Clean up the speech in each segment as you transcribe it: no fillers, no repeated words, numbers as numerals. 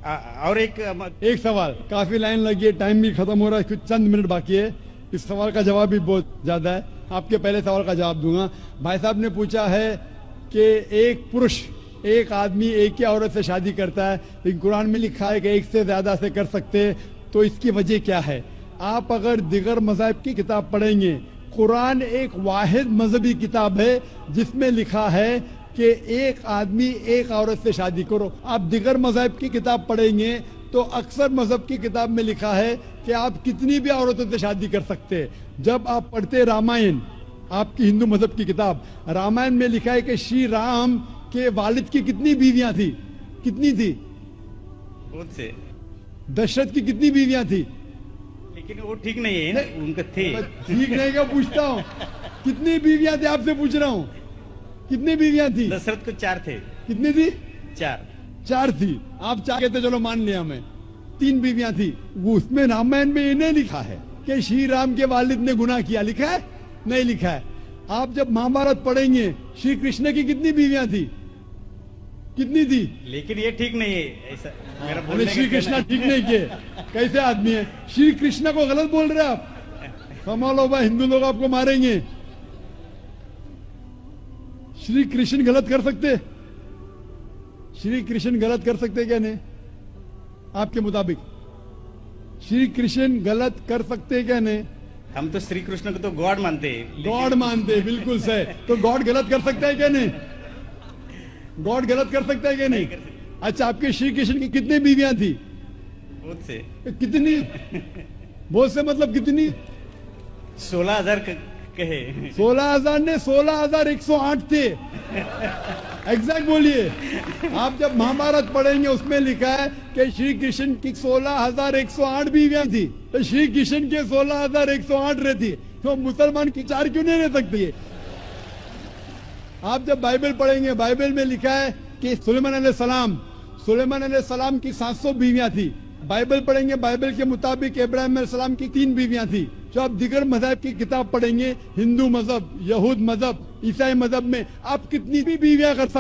اور ایک سوال، کافی لائن لگی ہے، ٹائم بھی ختم ہو رہا ہے، کچھ چند منٹ باقی ہے، اس سوال کا جواب بھی بہت زیادہ ہے، آپ کے پہلے سوال کا جواب دوں گا۔ بھائی صاحب نے پوچھا ہے کہ ایک پرش، ایک آدمی ایک ہی عورت سے شادی کرتا ہے، لیکن قرآن میں لکھا ہے کہ ایک سے زیادہ سے کر سکتے، تو اس کی وجہ کیا ہے؟ آپ اگر دیگر مذاہب کی کتاب پڑھیں گے، قرآن ایک واحد مذہبی کتاب ہے جس میں لکھا ہے کہ ایک آدمی ایک عورت سے شادی کرو۔ آپ دیگر مذہب کی کتاب پڑھیں گے تو اکثر مذہب کی کتاب میں لکھا ہے کہ آپ کتنی بھی عورتوں سے شادی کر سکتے۔ جب آپ پڑھتے رامائن، آپ کی ہندو مذہب کی کتاب، رامائن میں لکھا ہے کہ شری رام کے والد کی کتنی بیویاں تھی؟ کتنی تھی؟ بہت سے۔ دشرتھ کی کتنی بیویاں تھی؟ لیکن وہ ٹھیک نہیں ہے، ان کا تھے۔ ٹھیک نہیں کیا پوچھتا ہوں، کتنی بیویاں تھی آپ سے پوچھ رہا ہوں، کتنی بیویاں تھی؟ دشرتھ کو 4 تھے۔ کتنی تھی؟ 4 تھی۔ آپ 4 کہتے چلو مان لیا میں، 3 بیویاں تھی۔ وہ اس میں رامائن میں یہ نہیں لکھا ہے کہ شری رام کے والد نے گناہ کیا، لکھا ہے؟ نہیں لکھا ہے۔ آپ جب مہابھارت پڑھیں گے، شری کرشن کی کتنی بیویاں تھی؟ کتنی تھی؟ لیکن یہ ٹھیک نہیں ہے ایسا میرا بولنے کا شری کرشن ٹھیک نہیں کیے، کیسے آدمی ہے؟ شری کرشن کو غلط بول رہے آپ، سنبھالو بھائی، ہندو لوگ آپ کو ماریں گے۔ شری کرشن غلط کر سکتے؟ شری کرشن غلط کر سکتے کیا نہیں؟ آپ کے مطابق شری کرشن غلط کر سکتے کیا نہیں؟ ہم تو شری کرشن کو تو گاڈ مانتے ہیں۔ گاڈ مانتے، بالکل صحیح۔ تو گاڈ غلط کر سکتا ہے کیا نہیں؟ گاڈ غلط کر سکتا ہے کیا نہیں؟ اچھا، آپ کے شری کرشن کی کتنی بیویاں تھی؟ بہت سے۔ کتنی؟ بہت سے مطلب کتنی؟ 16,000 کہے۔ 16,000 نے 16,108 تھے، ایگزیکٹ بولیے۔ آپ جب مہابھارت پڑھیں گے اس میں لکھا ہے کہ شری کرشن کی 16,108 بیویاں تھی، تو شری کرشن کے 16,108 رہتی، تو مسلمان کی 4 کیوں نہیں رہ سکتی ہے؟ آپ جب بائبل پڑھیں گے، بائبل میں لکھا ہے کہ سلیمان علیہ السلام کی 700 بیویاں تھی۔ بائبل پڑھیں گے، بائبل کے مطابق ابراہیم علیہ السلام کی 3 بیویاں تھی۔ جو آپ دیگر مذہب کی کتاب پڑھیں گے، ہندو مذہب، یہود مذہب، عیسائی مذہب میں آپ کتنی بھی بیویاں رکھ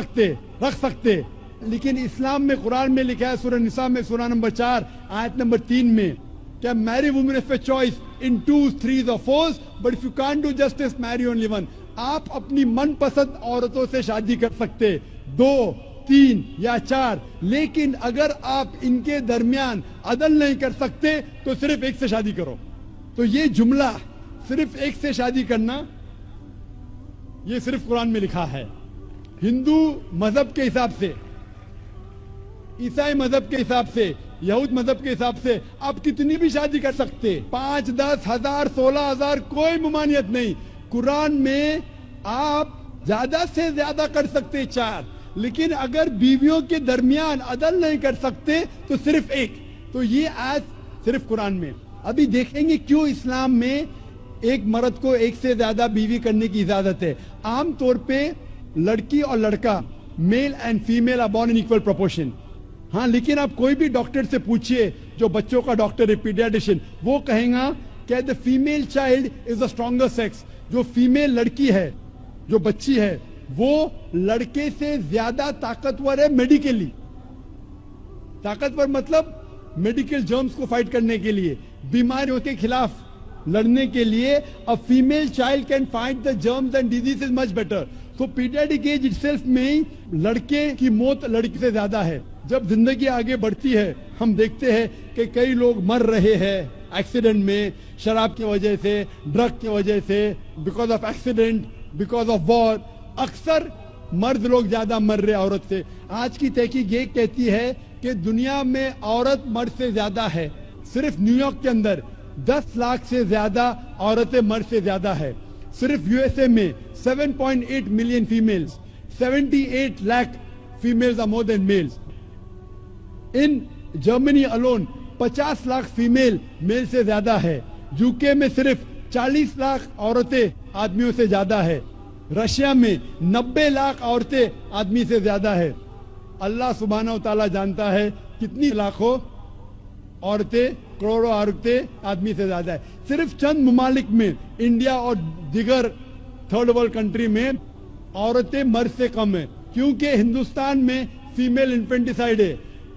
سکتے، لیکن اسلام میں قرآن میں لکھا ہے سورہ نساء میں سورہ نمبر 4 آیت نمبر 3 میں کہ marry women of your choice in 2s, 3s or 4s, but if you can't do justice, marry only one۔ آپ اپنی من پسند عورتوں سے شادی کر سکتے، 2، 3 یا 4، لیکن اگر آپ ان کے درمیان عدل نہیں کر سکتے تو صرف ایک سے شادی کرو۔ تو یہ جملہ صرف ایک سے شادی کرنا، یہ صرف قرآن میں لکھا ہے۔ ہندو مذہب کے حساب سے، عیسائی مذہب کے حساب سے، یہود مذہب کے حساب سے آپ کتنی بھی شادی کر سکتے، 5، 10، 1000، 16,000، کوئی ممانعت نہیں۔ قرآن میں آپ زیادہ سے زیادہ کر سکتے 4، لیکن اگر بیویوں کے درمیان عدل نہیں کر سکتے تو صرف ایک۔ تو یہ آیت صرف قرآن میں۔ ابھی دیکھیں گے کیوں اسلام میں ایک مرد کو ایک سے زیادہ بیوی کرنے کی اجازت ہے۔ عام طور پہ لڑکی اور لڑکا، male and female are born in equal proportion, ہاں، لیکن آپ کوئی بھی ڈاکٹر سے پوچھئے، جو بچوں کا ڈاکٹر ہے، پیڈیاٹریشن، وہ کہیں گا کہ the female child is the stronger sex۔ جو فیمیل لڑکی ہے، جو بچی ہے، وہ لڑکے سے زیادہ طاقتور ہے میڈیکلی۔ طاقتور مطلب میڈیکل جرمز کو فائٹ کرنے کے لیے، بیماریوں کے خلاف لڑنے کے لیے۔ a female child can fight the germs and diseases much better۔ so pediatric age itself میں لڑکے کی موت لڑکی سے زیادہ ہے۔ جب زندگی آگے بڑھتی ہے، ہم دیکھتے ہیں کہ کئی لوگ مر رہے ہیں ایکسیڈنٹ میں، شراب کی وجہ سے، ڈرگ کی وجہ سے، because of accident, because of war. اکثر مرد لوگ زیادہ مر رہے عورت سے۔ آج کی تحقیق یہ کہتی ہے کہ دنیا میں عورت مرد سے زیادہ ہے۔ صرف نیو یارک کے اندر 10 لاکھ سے زیادہ عورتیں مرد سے زیادہ ہے۔ صرف یو ایس اے میں 7.8 million females, 78 lakh females are more than males۔ In Germany alone 50 lakh female male سے زیادہ ہے۔ یوکے میں صرف 40 لاکھ عورتیں آدمیوں سے زیادہ ہے۔ رشیا میں 90 لاکھ عورتیں آدمی سے زیادہ ہے۔ اللہ سبحانہ و تعالیٰ جانتا ہے کتنی لاکھوں عورتیں، کروڑوں عورتیں آدمی سے زیادہ ہے۔ صرف چند ممالک میں، انڈیا اور دیگر تھرڈ ورلڈ کنٹری میں عورتیں مرد سے کم ہیں، کیونکہ ہندوستان میں فیمیل انفینٹیسائیڈ ہے۔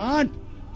8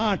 8।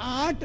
8